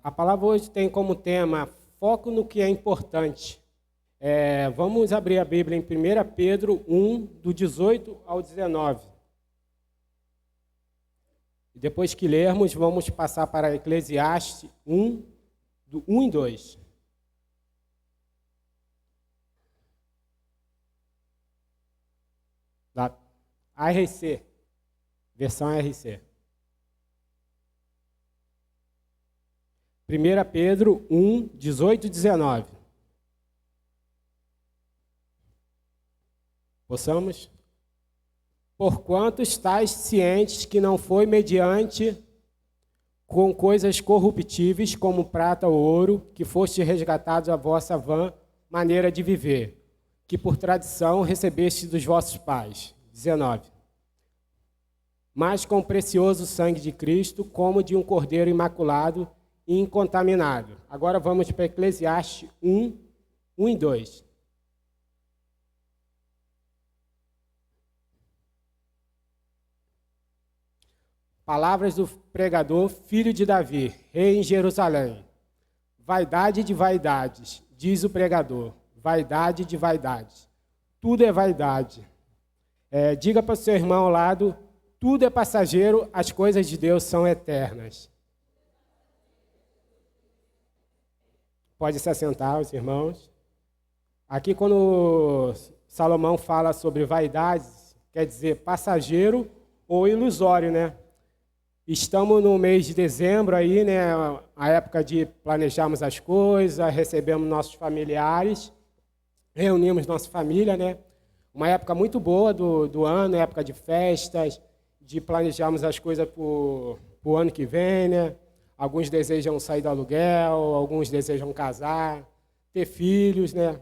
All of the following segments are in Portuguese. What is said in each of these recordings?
A palavra hoje tem como tema foco no que é importante. Vamos abrir a Bíblia em 1 Pedro 1, do 18 ao 19. Depois que lermos, vamos passar para Eclesiastes 1, do 1 e 2. Da ARC, versão ARC. 1 Pedro 1, 18 e 19. Possamos? Porquanto estáis cientes que não foi mediante com coisas corruptíveis, como prata ou ouro, que foste resgatados a vossa vã maneira de viver, que por tradição recebeste dos vossos pais. 19. Mas com o precioso sangue de Cristo, como de um cordeiro imaculado e incontaminado. Agora vamos para Eclesiastes 1, 1 e 2. Palavras do pregador, filho de Davi, rei em Jerusalém. Vaidade de vaidades, diz o pregador. Vaidade de vaidades. Tudo é vaidade. Diga para o seu irmão ao lado, tudo é passageiro, as coisas de Deus são eternas. Pode se assentar, os irmãos. Aqui, quando Salomão fala sobre vaidades, quer dizer passageiro ou ilusório, né? Estamos no mês de dezembro aí, né? A época de planejarmos as coisas, recebemos nossos familiares, reunimos nossa família, né? Uma época muito boa do ano, época de festas, de planejarmos as coisas para o ano que vem, né? Alguns desejam sair do aluguel, alguns desejam casar, ter filhos, né?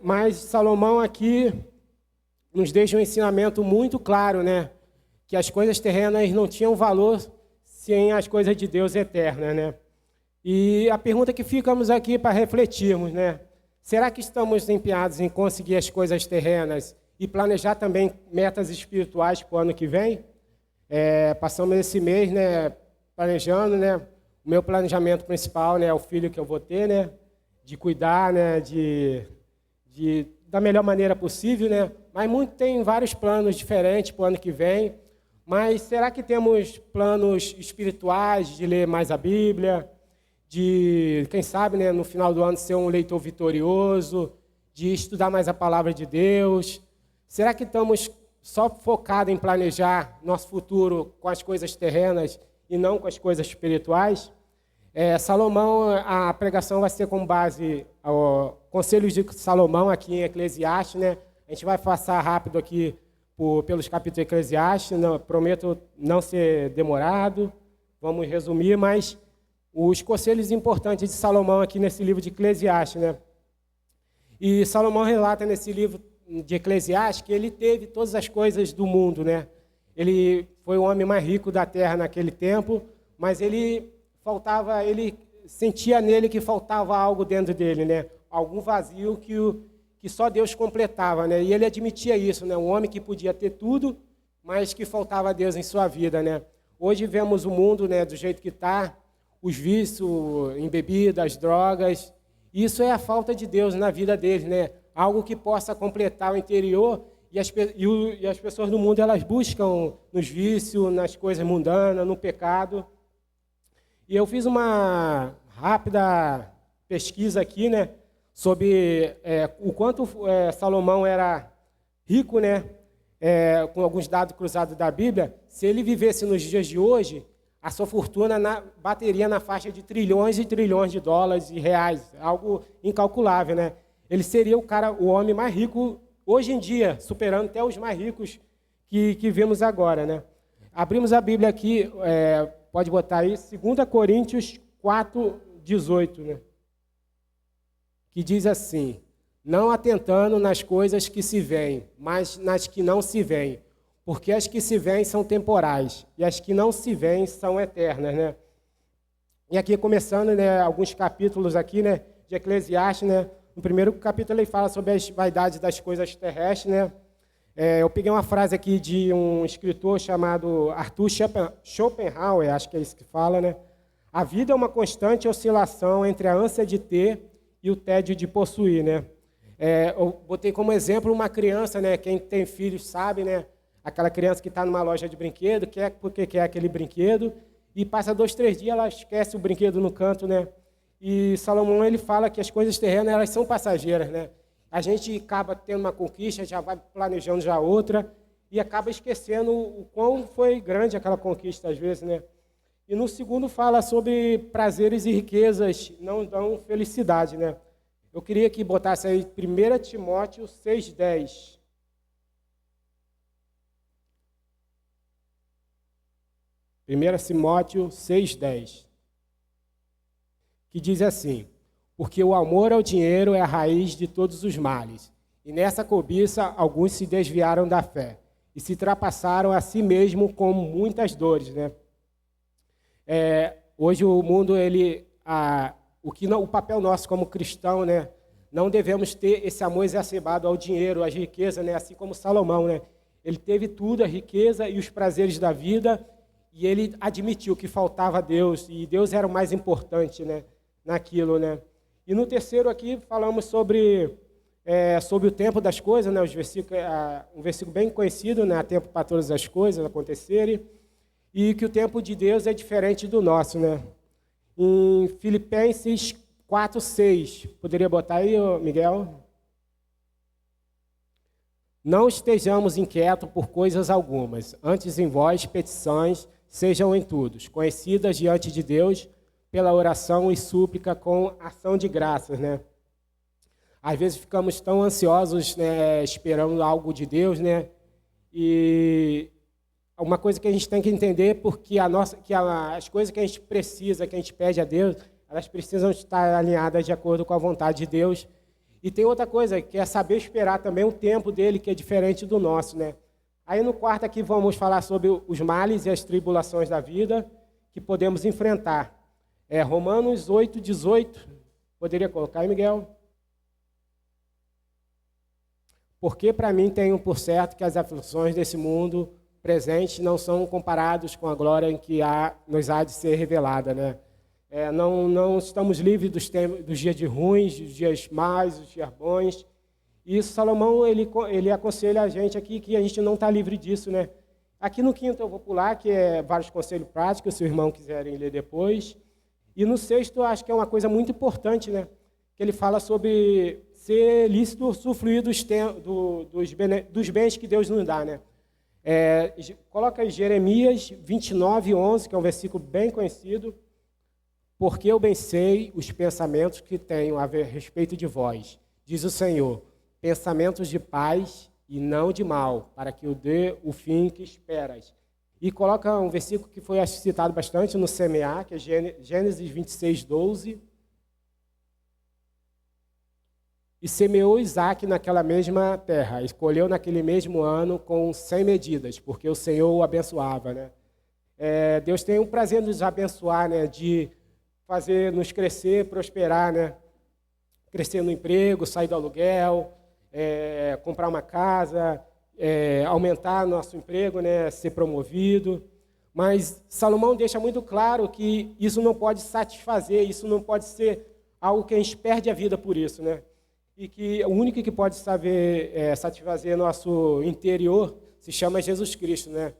Mas Salomão aqui nos deixa um ensinamento muito claro, né? Que as coisas terrenas não tinham valor sem as coisas de Deus eternas, né? E a pergunta que ficamos aqui para refletirmos, né? Será que estamos empenhados em conseguir as coisas terrenas e planejar também metas espirituais para o ano que vem? Passamos esse mês, né, planejando, né? O meu planejamento principal, né, é o filho que eu vou ter, né? De cuidar, né, da melhor maneira possível, né? Mas tem vários planos diferentes para o ano que vem. Mas será que temos planos espirituais de ler mais a Bíblia, de, quem sabe, né, no final do ano ser um leitor vitorioso, de estudar mais a palavra de Deus? Será que estamos só focados em planejar nosso futuro com as coisas terrenas e não com as coisas espirituais? Salomão, a pregação vai ser com base ao Conselhos de Salomão aqui em Eclesiastes, né? A gente vai passar rápido aqui pelos capítulos de Eclesiastes, prometo não ser demorado, vamos resumir, mas os conselhos importantes de Salomão aqui nesse livro de Eclesiastes, né? E Salomão relata nesse livro de Eclesiastes que ele teve todas as coisas do mundo, né? Ele foi o homem mais rico da terra naquele tempo, mas ele sentia nele que faltava algo dentro dele, né? Algum vazio que só Deus completava, né? E ele admitia isso, né? Um homem que podia ter tudo, mas que faltava a Deus em sua vida, né? Hoje vemos o mundo, né, do jeito que está, os vícios em bebidas, drogas. Isso é a falta de Deus na vida deles, né? Algo que possa completar o interior e as pessoas do mundo, elas buscam nos vícios, nas coisas mundanas, no pecado. E eu fiz uma rápida pesquisa aqui, né, sobre o quanto Salomão era rico, né, com alguns dados cruzados da Bíblia. Se ele vivesse nos dias de hoje, a sua fortuna bateria na faixa de trilhões e trilhões de dólares e reais, algo incalculável, né? Ele seria o homem mais rico hoje em dia, superando até os mais ricos que vemos agora, né? Abrimos a Bíblia aqui, pode botar aí, 2 Coríntios 4, 18, né? Que diz assim: não atentando nas coisas que se veem, mas nas que não se veem, porque as que se veem são temporais, e as que não se veem são eternas, né? E aqui, começando, né, alguns capítulos aqui, né, de Eclesiastes, né? No primeiro capítulo ele fala sobre as vaidades das coisas terrestres, né? Eu peguei uma frase aqui de um escritor chamado Arthur Schopenhauer, acho que é isso que fala, né? A vida é uma constante oscilação entre a ânsia de ter e o tédio de possuir, né? Eu botei como exemplo uma criança, né? Quem tem filhos sabe, né? Aquela criança que está numa loja de brinquedo, porque quer aquele brinquedo, e passa 2, 3 dias, ela esquece o brinquedo no canto, né? E Salomão, ele fala que as coisas terrenas, elas são passageiras, né? A gente acaba tendo uma conquista, já vai planejando já outra, e acaba esquecendo o quão foi grande aquela conquista, às vezes, né? E no segundo fala sobre prazeres e riquezas não dão felicidade, né? Eu queria que botasse aí 1 Timóteo 6,10. 1 Timóteo 6,10. Que diz assim: porque o amor ao dinheiro é a raiz de todos os males. E nessa cobiça alguns se desviaram da fé e se trapassaram a si mesmo com muitas dores, né? Hoje o mundo, o papel nosso como cristão, né? Não devemos ter esse amor exacerbado ao dinheiro, às riquezas, né? Assim como Salomão, né? Ele teve tudo, a riqueza e os prazeres da vida, e ele admitiu que faltava a Deus, e Deus era o mais importante, né? Naquilo, né? E no terceiro aqui falamos sobre o tempo das coisas, né? Um versículo bem conhecido, né? Há tempo para todas as coisas acontecerem, e que o tempo de Deus é diferente do nosso, né? Em Filipenses 4:6, poderia botar aí, Miguel? Não estejamos inquietos por coisas algumas, antes em vós petições sejam em tudo, conhecidas diante de Deus pela oração e súplica com ação de graças, né? Às vezes ficamos tão ansiosos, né, esperando algo de Deus, né? E uma coisa que a gente tem que entender, porque as coisas que a gente precisa, que a gente pede a Deus, elas precisam estar alinhadas de acordo com a vontade de Deus. E tem outra coisa, que é saber esperar também o tempo dele, que é diferente do nosso, né? Aí no quarto aqui vamos falar sobre os males e as tribulações da vida que podemos enfrentar. Romanos 8:18. Poderia colocar aí, Miguel? Porque para mim tenho por certo que as aflições desse mundo presente não são comparados com a glória em que nos há de ser revelada, né? Não estamos livres dos dias de ruins, dos dias maus, dos dias bons. E isso, Salomão, ele aconselha a gente aqui que a gente não está livre disso, né? Aqui no quinto eu vou pular, que é vários conselhos práticos, se os irmãos quiserem ler depois. E no sexto, eu acho que é uma coisa muito importante, né? Que ele fala sobre ser lícito usufruir dos bens que Deus nos dá, né? Coloca Jeremias 29:11, que é um versículo bem conhecido. Porque eu bem sei os pensamentos que tenho a respeito de vós, diz o Senhor, pensamentos de paz e não de mal, para que eu dê o fim que esperas. E coloca um versículo que foi citado bastante no semear, que é Gênesis 26:12. E semeou Isaac naquela mesma terra, escolheu naquele mesmo ano com 100 medidas, porque o Senhor o abençoava, né? Deus tem o prazer de nos abençoar, né? De nos crescer, prosperar, né? Crescer no emprego, sair do aluguel, comprar uma casa, aumentar nosso emprego, né? Ser promovido. Mas Salomão deixa muito claro que isso não pode satisfazer, isso não pode ser algo que a gente perde a vida por isso, né? E que o único que pode satisfazer nosso interior se chama Jesus Cristo, né?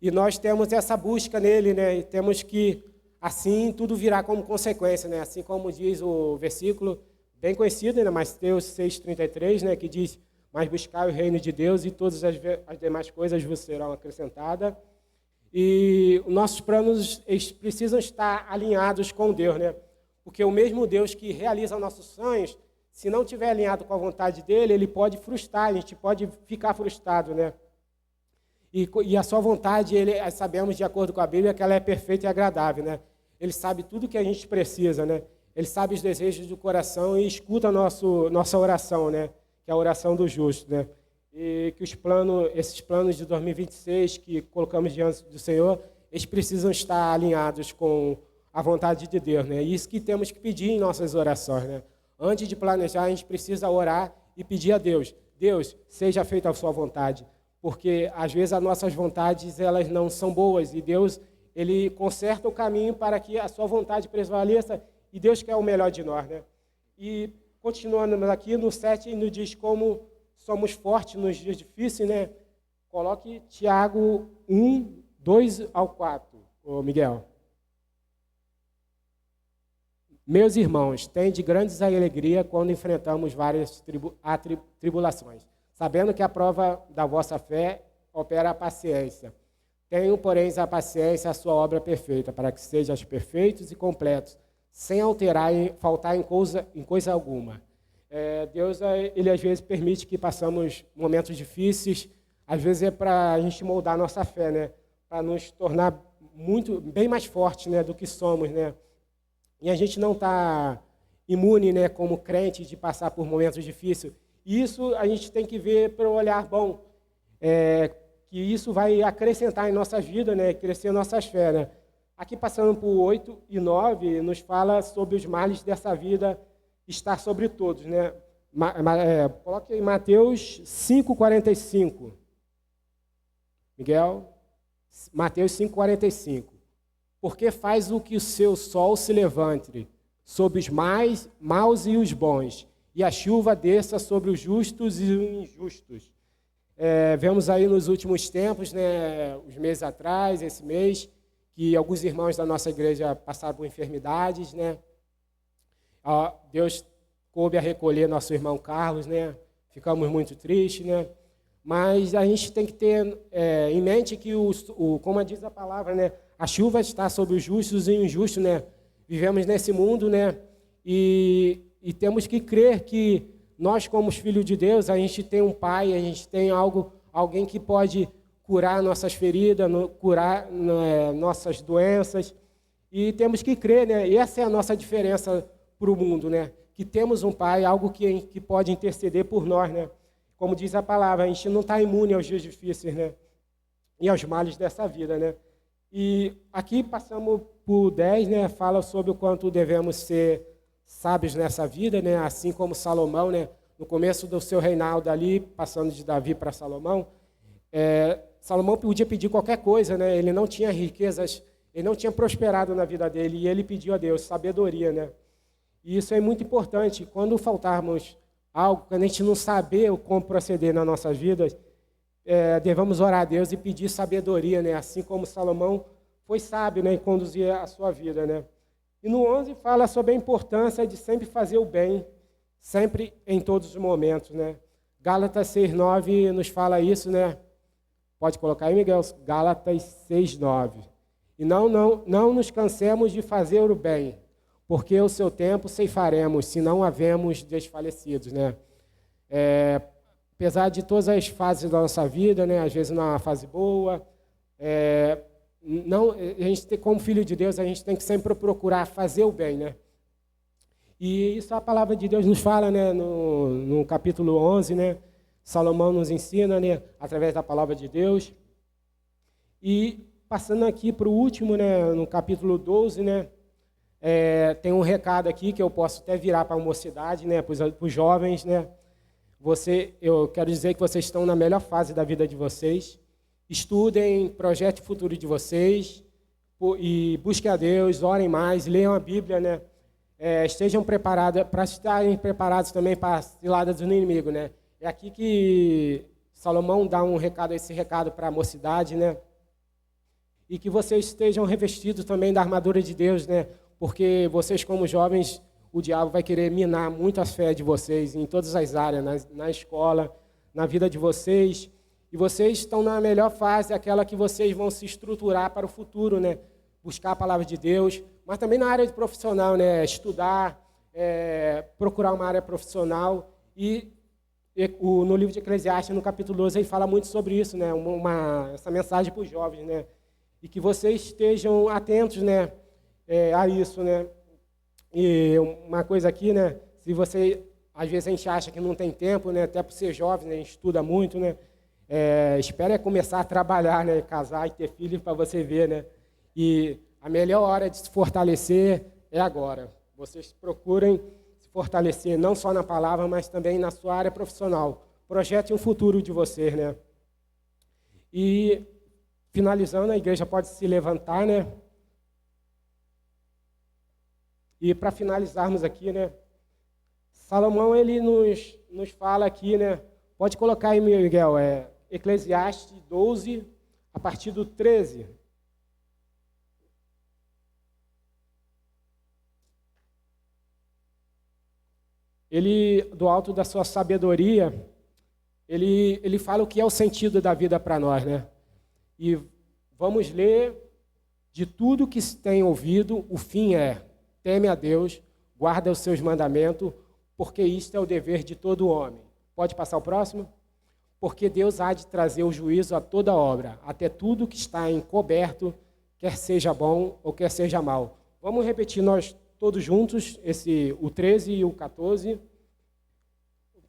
E nós temos essa busca nele, né? E temos que assim tudo virá como consequência, né? Assim como diz o versículo bem conhecido, né? Mateus 6:33, né? Que diz: mas buscai o reino de Deus e todas as demais coisas vos serão acrescentadas. E os nossos planos, eles precisam estar alinhados com Deus, né? Porque o mesmo Deus que realiza nossos sonhos, se não estiver alinhado com a vontade dele, ele pode frustrar, a gente pode ficar frustrado, né? E a sua vontade, sabemos de acordo com a Bíblia que ela é perfeita e agradável, né? Ele sabe tudo que a gente precisa, né? Ele sabe os desejos do coração e escuta nossa oração, né? Que é a oração do justo, né? E que esses planos de 2026 que colocamos diante do Senhor, eles precisam estar alinhados com a vontade de Deus, né? E isso que temos que pedir em nossas orações, né? Antes de planejar, a gente precisa orar e pedir a Deus: Deus, seja feita a sua vontade, porque às vezes as nossas vontades elas não são boas e Deus ele conserta o caminho para que a sua vontade prevaleça, e Deus quer o melhor de nós, né? E continuando aqui no 7, nos diz como somos fortes nos dias difíceis, né? Coloque Tiago 1, 2 ao 4, ô Miguel. Meus irmãos, tende grandes alegria quando enfrentamos várias tribulações, sabendo que a prova da vossa fé opera a paciência. Tenho, porém, a paciência, a sua obra perfeita, para que sejais perfeitos e completos, sem alterar e faltar em coisa alguma. Deus, ele às vezes permite que passamos momentos difíceis, às vezes é para a gente moldar a nossa fé, né? Para nos tornar bem mais fortes, né, do que somos, né? E a gente não está imune, né, como crente, de passar por momentos difíceis. E isso a gente tem que ver pelo olhar bom, que isso vai acrescentar em nossa vida, né, crescer nossas fé, né? Aqui, passando por 8 e 9, nos fala sobre os males dessa vida estar sobre todos, né? Coloque aí Mateus 5,45. Miguel, Mateus 5,45. Porque faz o que o seu sol se levante sobre os maus e os bons, e a chuva desça sobre os justos e os injustos. Vemos aí nos últimos tempos, né, os meses atrás, esse mês, que alguns irmãos da nossa igreja passaram por enfermidades, né? Deus coube a recolher nosso irmão Carlos, né? Ficamos muito tristes, né? Mas a gente tem que ter em mente que, como diz a palavra, né, a chuva está sobre os justos e injustos, né? Vivemos nesse mundo, né? E temos que crer que nós, como os filhos de Deus, a gente tem um Pai, a gente tem alguém que pode curar nossas feridas, curar nossas doenças. E temos que crer, né? E essa é a nossa diferença para o mundo, né? Que temos um Pai, algo que pode interceder por nós, né? Como diz a palavra, a gente não está imune aos dias difíceis, né? E aos males dessa vida, né? E aqui passamos por 10, né? Fala sobre o quanto devemos ser sábios nessa vida, né? Assim como Salomão, né? No começo do seu reinado ali, passando de Davi para Salomão, Salomão podia pedir qualquer coisa, né? Ele não tinha riquezas, ele não tinha prosperado na vida dele, e ele pediu a Deus sabedoria, né? E isso é muito importante. Quando faltarmos algo, quando a gente não saber como proceder nas nossas vidas, devemos orar a Deus e pedir sabedoria, né? Assim como Salomão foi sábio, né, em conduzir a sua vida, né? E no 11 fala sobre a importância de sempre fazer o bem, sempre em todos os momentos, né? Gálatas 6,9 nos fala isso, né? Pode colocar aí, Miguel, Gálatas 6,9. E não nos cansemos de fazer o bem, porque o seu tempo ceifaremos, se não havemos desfalecidos, né? Apesar de todas as fases da nossa vida, né? Às vezes numa fase boa, a gente como filho de Deus, a gente tem que sempre procurar fazer o bem, né? E isso a palavra de Deus nos fala, né? No capítulo 11, né? Salomão nos ensina, né? Através da palavra de Deus. E passando aqui para o último, né? No capítulo 12, né? Tem um recado aqui que eu posso até virar para a mocidade, né? Para os jovens, né? Eu quero dizer que vocês estão na melhor fase da vida de vocês. Estudem, projetem o futuro de vocês e busquem a Deus, orem mais, leiam a Bíblia, né? Estejam preparados, para estarem preparados também para as ciladas do inimigo, né? É aqui que Salomão dá esse recado para a mocidade, né? E que vocês estejam revestidos também da armadura de Deus, né? Porque vocês, como jovens, o diabo vai querer minar muito a fé de vocês em todas as áreas, na escola, na vida de vocês. E vocês estão na melhor fase, aquela que vocês vão se estruturar para o futuro, né? Buscar a palavra de Deus, mas também na área profissional, né? Estudar, procurar uma área profissional. No livro de Eclesiastes, no capítulo 12, ele fala muito sobre isso, né? Essa mensagem para os jovens, né? E que vocês estejam atentos, né? A isso, né? E uma coisa aqui, né? Se você, às vezes a gente acha que não tem tempo, né? Até por ser jovem, né? A gente estuda muito, né? Espera começar a trabalhar, né? Casar e ter filhos para você ver, né? E a melhor hora de se fortalecer é agora. Vocês procurem se fortalecer não só na palavra, mas também na sua área profissional. Projetem um futuro de vocês, né? E Finalizando, a igreja pode se levantar, né? E para finalizarmos aqui, né? Salomão, ele nos fala aqui, né? Pode colocar aí, Miguel, Eclesiastes 12, a partir do 13. Ele, do alto da sua sabedoria, ele fala o que é o sentido da vida para nós, né? E vamos ler: de tudo que se tem ouvido, o fim é: teme a Deus, guarda os seus mandamentos, porque isto é o dever de todo homem. Pode passar o próximo? Porque Deus há de trazer o juízo a toda obra, até tudo que está encoberto, quer seja bom ou quer seja mal. Vamos repetir nós todos juntos, o 13 e o 14.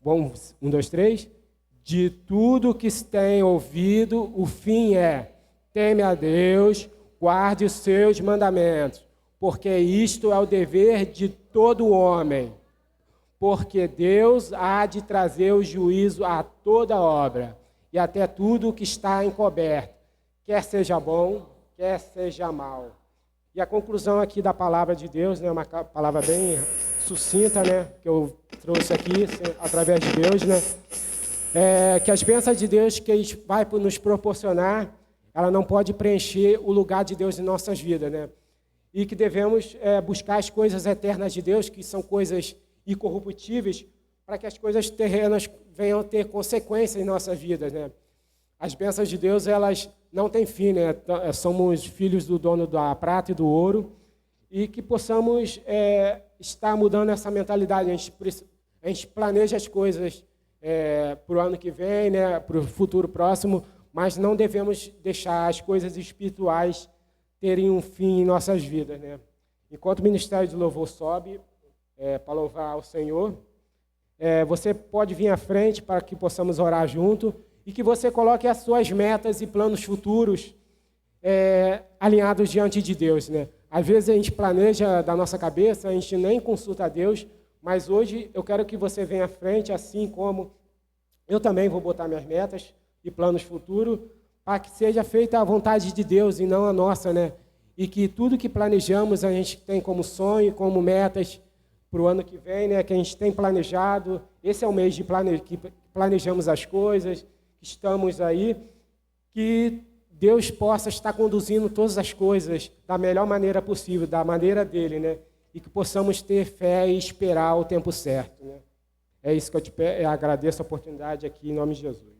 Vamos, 1, 2, 3. De tudo que se tem ouvido, o fim é: teme a Deus, guarde os seus mandamentos, porque isto é o dever de todo homem. Porque Deus há de trazer o juízo a toda obra, e até tudo que está encoberto, quer seja bom, quer seja mal. E a conclusão aqui da palavra de Deus, né, uma palavra bem sucinta, né, que eu trouxe aqui através de Deus, né, que as bênçãos de Deus que Ele vai nos proporcionar, ela não pode preencher o lugar de Deus em nossas vidas, né, e que devemos buscar as coisas eternas de Deus, que são coisas incorruptíveis, para que as coisas terrenas venham a ter consequências em nossas vidas, né. As bênçãos de Deus, elas não têm fim, né? Somos filhos do dono da prata e do ouro, e que possamos estar mudando essa mentalidade. A gente planeja as coisas para o ano que vem, né? Para o futuro próximo, mas não devemos deixar as coisas espirituais terem um fim em nossas vidas, né? Enquanto o Ministério de Louvor sobe para louvar ao Senhor, você pode vir à frente para que possamos orar junto, e que você coloque as suas metas e planos futuros alinhados diante de Deus, né? Às vezes a gente planeja da nossa cabeça, a gente nem consulta a Deus, mas hoje eu quero que você venha à frente, assim como eu também vou botar minhas metas e planos futuros, para que seja feita a vontade de Deus e não a nossa, né? E que tudo que planejamos a gente tem como sonho, como metas para o ano que vem, né? Que a gente tem planejado. Esse é o mês que planejamos as coisas, estamos aí, que Deus possa estar conduzindo todas as coisas da melhor maneira possível, da maneira dele, né? E que possamos ter fé e esperar o tempo certo, né? É isso que eu agradeço a oportunidade aqui, em nome de Jesus.